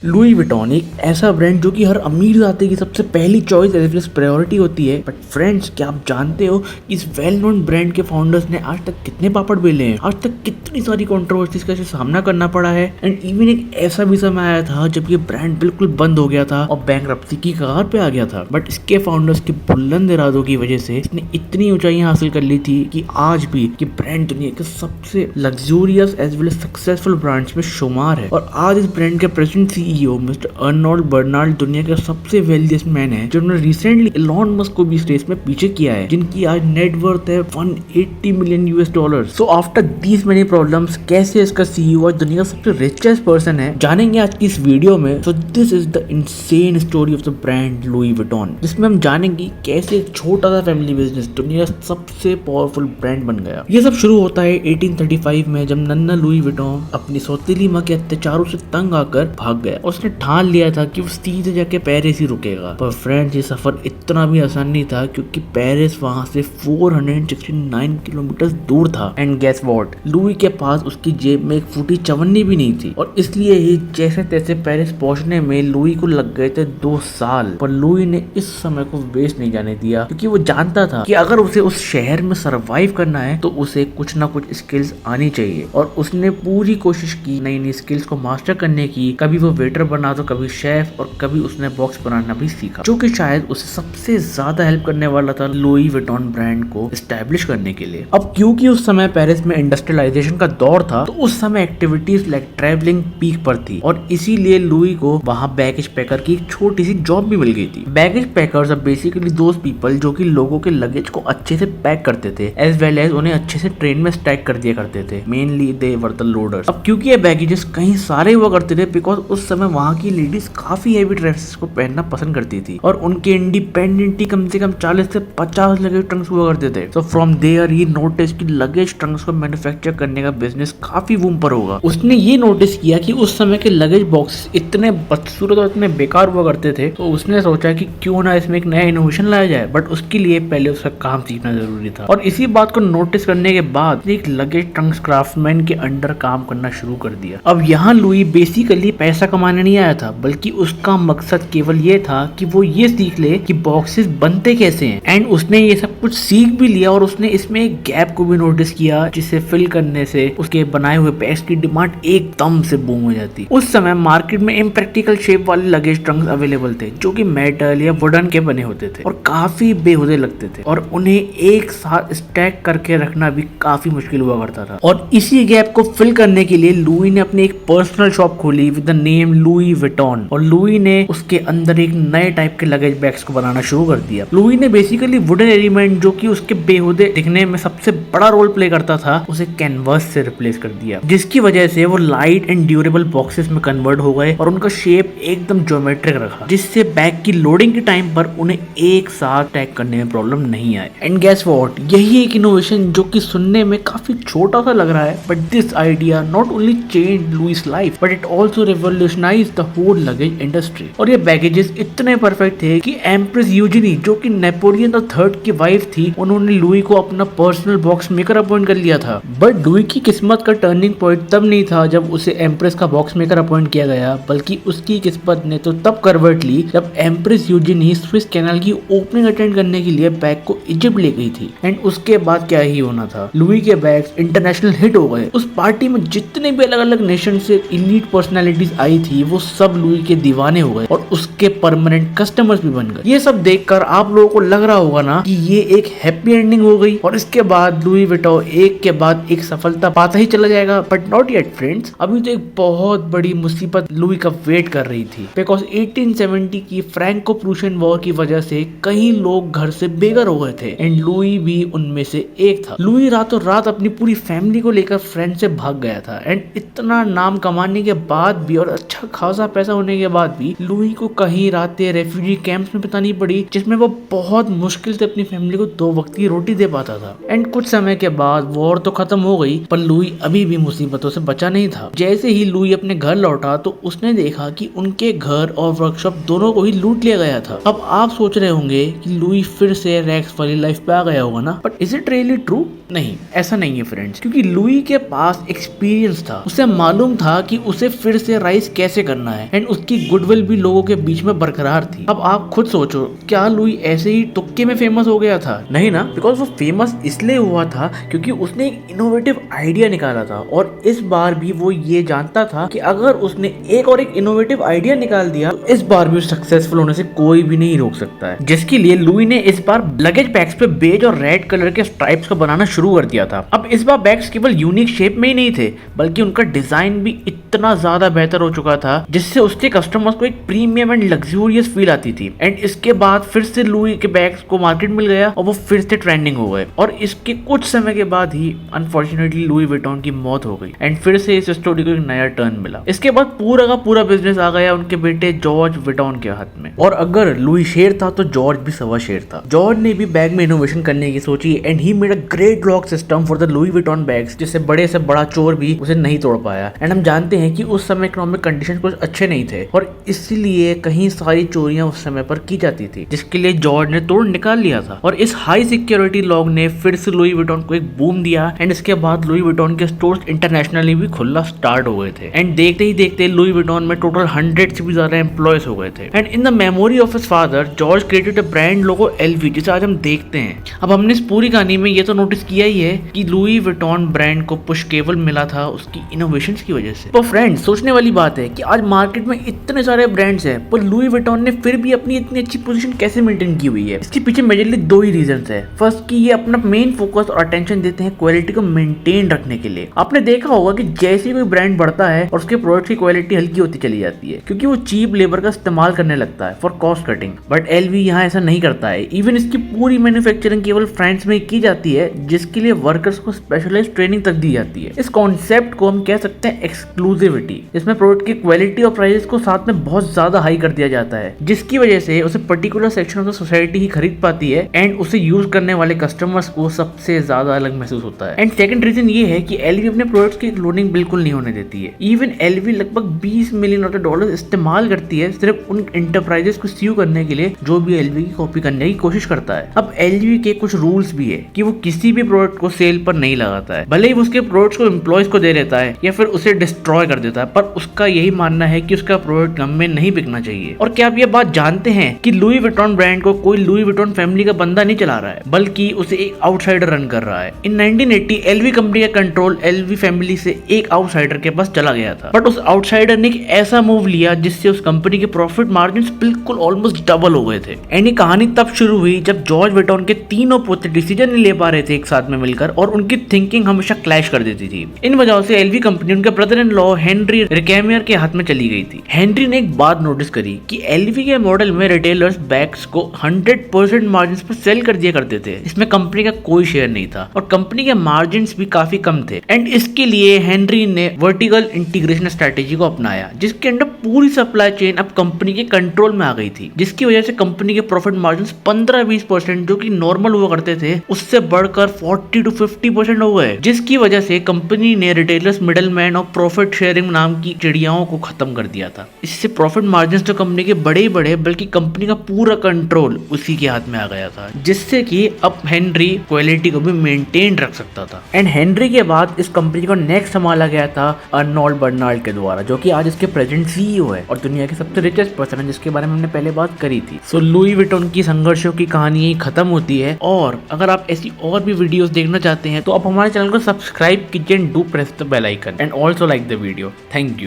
Louis Vuitton एक ऐसा brand जो कि हर अमीर जाति की सबसे पहली choice as well as priority होती है। बट फ्रेंड्स, क्या आप जानते हो कि इस वेल नोन ब्रांड के फाउंडर्स ने आज तक कितने पापड़ बेले हैं, आज तक कितनी सारी कंट्रोवर्सीज का सामना करना पड़ा है। एंड इवन एक ऐसा भी समय आया था जब ये ब्रांड बिल्कुल बंद हो गया था और बैंकरप्सी की कगार पे आ गया था। बट इसके फाउंडर्स के बुलंद इरादों की वजह से इसने इतनी ऊंचाइयां हासिल कर ली थी कि आज भी ये ब्रांड दुनिया के सबसे luxurious as well as successful brands में शुमार है। और आज इस ब्रांड के present CEO mister Arnold Bernard दुनिया के सबसे वेल्थिएस्ट मैन है, जिन्होंने रिसेंटली एलॉन मस्क को भी इस रेस में पीछे किया है, जिनकी आज नेट वर्थ है $180 मिलियन। सो आफ्टर दीस मेनी प्रॉब्लम्स कैसे इसका सीईओ आज दुनिया का सबसे रिचेस्ट पर्सन है, जानेंगे आज की इस वीडियो में। So this is the insane story of the brand Louis Vuitton, जिसमें हम जानेंगे कैसे एक छोटा सा फैमिली बिजनेस दुनिया का सबसे पावरफुल ब्रांड बन गया। ये सब शुरू होता है 1835 में, जब नन्ना लुई विटॉन अपनी सौतेली माँ के अत्याचारों से तंग आकर भाग गया। उसने ठान लिया था कि वो सीधे जाके पेरिस ही रुकेगा। पर फ्रेंड्स, ये सफर इतना भी आसान नहीं था, क्योंकि पेरिस वहां से 469 किलोमीटर दूर था। एंड गेस व्हाट, लुई के पास उसकी जेब में एक फूटी चवन्नी भी नहीं थी, और इसलिए ही जैसे तैसे पेरिस पहुंचने में लुई को लग गए थे 2 साल। पर लुई ने इस समय को वेस्ट नहीं जाने दिया, क्योंकि वो जानता था कि अगर उसे उस शहर में सरवाइव करना है तो उसे कुछ ना कुछ स्किल्स आनी चाहिए। और उसने पूरी कोशिश की नई नई स्किल्स को मास्टर करने की। कभी वो वेटर बना तो कभी शेफ, और कभी उसने बॉक्स बनाना भी सीखा, जो कि शायद उसे सबसे ज्यादा हेल्प करने वाला था लुई विटॉन ब्रांड को एस्टैब्लिश करने के लिए। अब क्योंकि उस समय पेरिस में इंडस्ट्रियलाइजेशन का दौर था, तो उस समय एक्टिविटीज लाइक ट्रैवलिंग पीक पर थी, और इसीलिए लुई को वहां बैगेज पैकर की एक छोटी सी जॉब भी मिल गई थी। Baggage packers are basically those people जो कि लोगों के लगेज को अच्छे से पैक करते थे, एज वेल एज उन्हें अच्छे से ट्रेन में स्टैक कर दिया करते थे। Mainly they were the loaders. अब क्योंकि ये बैगेजेस कहीं सारे हुआ करते थे, बिकॉज उस समय वहां की लेडीज काफी हेवी ड्रेसेस को पहनना पसंद करती थी, और उनके इंडिपेंडेंटली कम से कम 40 से 50 लगेज ट्रंक्स हुआ करते थे। तो फ्रॉम देयर ही नोटिस कि लगेज ट्रंक्स को मैन्युफैक्चर करने का बिजनेस काफी बूम पर होगा। उसने ये नोटिस किया कि उस समय के लगेज बॉक्स इतने बदसूरत और इतने बेकार हुआ करते थे, तो उसने सोचा कि क्यों ना इसमें एक नया इनोवेशन लाया जाए। बट उसके लिए पहले उसका काम सीखना जरूरी था, और इसी बात को नोटिस करने के बाद एक लगेज ट्रंक्स क्राफ्टमैन के अंडर काम करना शुरू कर दिया। अब यहाँ लुई बेसिकली पैसा कमाने नहीं आया था, बल्कि उसका मकसद केवल ये था कि वो ये सीख ले कि बॉक्सेस बनते कैसे हैं। एंड उसने ये सब कुछ सीख भी लिया, और उसने इसमें एक गैप को भी नोटिस किया, जिसे फिल करने से उसके बनाए हुए बैग्स की डिमांड एकदम से बूम हो जाती। उस समय मार्केट में इम्प्रैक्टिकल शेप वाले लगेज ट्रंक्स अवेलेबल थे, जो कि मेटल या वुडन के बने होते थे और काफी बेहुदे लगते थे, और उन्हें एक साथ स्टैक करके रखना भी काफी मुश्किल हुआ करता था। और इसी गैप को फिल करने के लिए लुई ने अपनी एक पर्सनल शॉप खोली with the name Louis Vuitton, और लुई ने उसके अंदर एक नए टाइप के लगेज बैग्स को बनाना शुरू कर दिया। लुई ने बेसिकली वुडन एलिमेंट, जो कि उसके बेहुदे दिखने में सबसे बड़ा रोल प्ले करता था, उसे कैनवस से रिप्लेस कर दिया, जिसकी वजह से वो लाइट एंड ड्यूरेबल बॉक्सेस में कन्वर्ट हो गए, और उनका शेप एकदम ज्योमेट्रिक रखा, जिससे बैग की लोडिंग के टाइम पर उन्हें एक साथ टैग करने में प्रॉब्लम नहीं आए। एंड गेस व्हाट, यही एक इनोवेशन जो कि सुनने में काफी छोटा सा लग रहा है, but this idea not only changed Louis life, but it also revolutionized the whole luggage industry. और ये बैगेजेस इतने परफेक्ट थे कि एम्प्रेस यूजिनी, जो कि नेपोलियन द थर्ड की वाइफ थी, उन्होंने लुई को अपना पर्सनल बॉक्स मेकर अपॉइंट कर लिया था। बट लुई की किस्मत का टर्निंग पॉइंट तब नहीं था जब उसे एम्प्रेस का बॉक्स मेकर अपॉइंट किया गया, बल्कि उसकी किस्मत ने तो तब करवट ली जब एम्प्रेस यूजिनी स्विस कैनाल की ओपनिंग अटेंड करने के लिए बैग को इजिप्ट ले गई थी। एंड उसके बाद क्या ही होना था, लुई के बैग्स इंटरनेशनल हिट हो गए। उस पार्टी में जितने भी अलग अलग नेशन से इलीट पर्सनालिटीज आई थी, वो सब लुई के दीवाने हो गए, और उसके परमानेंट कस्टमर्स भी बन गए। ये सब देखकर आप लोगों को लग रहा होगा ना कि ये एक हैप्पी एंडिंग हो गई, और इसके बाद लुई विटॉन एक के बाद एक सफलता पाता ही चला जाएगा। बट नॉट येट फ्रेंड्स, अभी तो एक बहुत बड़ी मुसीबत लुई का वेट कर रही थी, बिकॉज 1870 की फ्रैंको प्रूशियन वॉर की वजह से कई लोग घर से बेघर हो गए थे, एंड लुई भी उनमें से एक था। लुई रातों रात अपनी पूरी फैमिली को लेकर फ्रेंच से भाग गया था, एंड इतना नाम कमाने के बाद भी और अच्छा खासा पैसा होने के बाद भी लुई को कहीं रातें रेफ्यूजी कैंप्स में बितानी पड़ी, जिसमें वो बहुत मुश्किल से अपनी फैमिली को 2 वक्त की रोटी दे पाता था। एंड कुछ समय के बाद वॉर तो खत्म हो गई, पर लुई अभी भी मुसीबतों से बचा नहीं था। जैसे ही लुई अपने घर लौटा, तो उसने देखा कि उनके घर और वर्कशॉप दोनों को ही लूट लिया गया था। अब आप सोच रहे होंगे कि लुई फिर से रैक्स वाली लाइफ पे आ गया होगा ना, but is it really true? नहीं, ऐसा नहीं है फ्रेंड्स, क्योंकि लुई के पास एक्सपीरियंस था। उसे मालूम था कि उसे फिर से राइज कैसे कैसे करना है, एंड उसकी गुडविल भी लोगों के बीच में बरकरार थी। अब आप खुद सोचो, क्या लुई ऐसे ही तुक्के में फेमस हो गया था? नहीं ना, बिकॉज वो फेमस इसलिए हुआ था क्योंकि उसने एक इनोवेटिव आइडिया निकाला था, और इस बार भी वो ये जानता था कि अगर उसने एक इनोवेटिव आइडिया निकाल दिया तो इस बार भी सक्सेसफुल होने से कोई भी नहीं रोक सकता है। जिसके लिए लुई ने इस बार लगेज बैग्स पे बेज और रेड कलर के स्ट्राइप्स को बनाना शुरू कर दिया था। अब इस बार बैग्स केवल यूनिक शेप में ही नहीं थे, बल्कि उनका डिजाइन भी इतना ज्यादा बेहतर हो चुका था जिससे उसके कस्टमर्स को एक प्रीमियम एंड लग्जूरियस फील आती थी। एंड इसके बाद फिर से लुई के बैग्स को मार्केट मिल गया और वो फिर से ट्रेंडिंग हो गए, और इसके कुछ समय के बाद ही अनफॉर्चुनेटली लुई विटॉन की मौत हो गई, एंड फिर से इस स्टोरी को एक नया टर्न मिला। इसके बाद पूरा का पूरा बिजनेस आ गया उनके बेटे जॉर्ज विटॉन के हाथ में। और अगर लुई शेर था तो जॉर्ज भी सवा शेर था। जॉर्ज ने भी बैग में इनोवेशन करने की सोची, and he made a great lock system for the Louis Vuitton bags, जिससे बड़े से बड़ा चोर भी उसे नहीं तोड़ पाया। एंड हम जानते हैं कि उस समय इकोनॉमिक कंडीशन कुछ अच्छे नहीं थे, और इसलिए कहीं सारी चोरियां उस समय पर की जाती थी, जिसके लिए जॉर्ज ने तोड़ निकाल लिया था। और इस हाई सिक्योरिटी लॉक ने फिर से लुई विटॉन को एक बूम दिया, एंड इसके बाद लुई विटॉन के स्टोर्स इंटरनेशनली भी खुलना स्टार्ट हो गए थे। एंड देखते ही देखते लुई विटॉन में टोटल 100 से भी ज्यादा एम्प्लॉयज हो गए थे। And in the memory of his father George created a brand logo LV, जिसे आज हम देखते हैं। अब हमने इस पूरी कहानी में ये तो नोटिस किया ही है कि लुई विटॉन ब्रांड को पुश केवल मिला था उसकी इनोवेशंस की वजह से। तो फ्रेंड्स, सोचने वाली बात है कि आज मार्केट में इतने सारे ब्रांड्स हैं, पर लुई विटॉन ने फिर भी अपनी इतनी अच्छी पोजीशन कैसे मेंटेन की हुई है? इसके पीछे मेजरली दो ही रीजंस है। फर्स्ट कि ये अपना मेन फोकस और अटेंशन देते हैं क्वालिटी को मेंटेन रखने के लिए। आपने देखा होगा कि जैसे कोई ब्रांड बढ़ता है और उसके प्रोडक्ट की क्वालिटी हल्की होती चली जाती है, क्योंकि वो चीप लेबर का इस्तेमाल करने लगता है for cost cutting. But LV यहाँ ऐसा नहीं करता है। इवन इसकी पूरी मैन्युफैक्चरिंग केवल फ्रांस में की जाती है, जिसके लिए वर्कर्स को स्पेशलाइज्ड ट्रेनिंग तक दी जाती है। इस कॉन्सेप्ट को हम कह सकते हैं एक्सक्लूसिविटी, जिसमें प्रोडक्ट की क्वालिटी और प्राइस को साथ में बहुत ज्यादा हाई कर दिया जाता है, जिसकी वजह से उसे particular section of the society ही खरीद पाती है, एंड उसे यूज करने वाले कस्टमर्स को सबसे ज्यादा अलग महसूस होता है। एंड सेकंड रीजन ये है कि एलवी अपने प्रोडक्ट्स की क्लोनिंग बिल्कुल नहीं होने देती है। इवन एलवी लगभग 20 मिलियन डॉलर इस्तेमाल करती है सिर्फ उन एंटरप्राइजेस को सीव करने के लिए जो भी एलवी की कॉपी करने की कोशिश करता है। अब एलवी के कुछ रूल्स भी है कि वो किसी भी प्रोडक्ट को सेल पर नहीं लगाता है, भले ही उसके प्रोडक्ट्स को एम्प्लॉयज को दे देता है या फिर उसे डिस्ट्रॉय कर देता है, पर उसका यही मानना है कि उसका प्रोडक्ट गम में नहीं बिकना चाहिए। और क्या आप ये बात जानते हैं कि लुई विटॉन ब्रांड को कोई लुई विटॉन फैमिली का बंदा नहीं चला रहा है, बल्कि उसे एक आउटसाइडर रन कर रहा है। इन 1980 एलवी कंपनी का कंट्रोल एलवी फैमिली से एक आउटसाइडर के पास चला गया था, बट उस आउटसाइडर ने एक ऐसा मूव लिया जिससे उस कंपनी के प्रॉफिट मार्जिन्स बिल्कुल ऑलमोस्ट डबल हो गए थे। एंड ये कहानी तब शुरू हुई जब जॉर्ज विटॉन के तीनों पोते डिसीजन नहीं ले पा रहे थे एक साथ में मिलकर, और उनकी थिंकिंग हमेशा क्लैश कर देती थी। इन वजह से एलवी कंपनी उनके ब्रदर इन लॉ हेनरी रिकेमियर के हाथ में चली गई थी। हेनरी ने एक बात नोटिस करी कि एलवी के मॉडल में रिटेलर्स बैग्स को 100% मार्जिन पर सेल कर दिया करते थे। इसमें कंपनी का कोई शेयर नहीं था और कंपनी के मार्जिन भी काफी कम थे। एंड इसके लिए हेनरी ने वर्टिकल इंटीग्रेशन स्ट्रेटेजी को अपनाया, जिसके अंदर पूरी सप्लाई चेन अब कंपनी के कंट्रोल में आ गई थी, जिसकी वजह से कंपनी के प्रॉफिट मार्जिन 15-20% जो कि नॉर्मल हुआ करते थे उससे बढ़कर 40 to 50% हो गए, जिसकी वजह से कंपनी ने रिटेलर्स, मिडलमैन और प्रॉफिट शेयरिंग नाम की चिड़ियाओं को खत्म कर दिया था। इससे प्रॉफिट मार्जिन तो कंपनी के बड़े ही बड़े, बल्कि कंपनी का पूरा कंट्रोल उसी के हाथ में आ गया था, जिससे कि अब हेनरी क्वालिटी को भी मेंटेन रख सकता था। एंड हेनरी के बाद इस कंपनी को नेक्स्ट संभाला गया था अर्नोल्ड बर्नार्ड के द्वारा, जो कि आज इसके प्रेजेंट सीईओ है और दुनिया के सबसे रिचेस्ट पर्सन है, जिसके बारे में हमने पहले बात करी थी। सो लुई विटॉन की संघर्षों की कहानी यही खत्म होती है, और अगर आप ऐसी और भी वीडियोस देखना चाहते हैं तो आप हमारे चैनल को सब्सक्राइब कीजिए and do press the bell icon and also like the video. Thank you.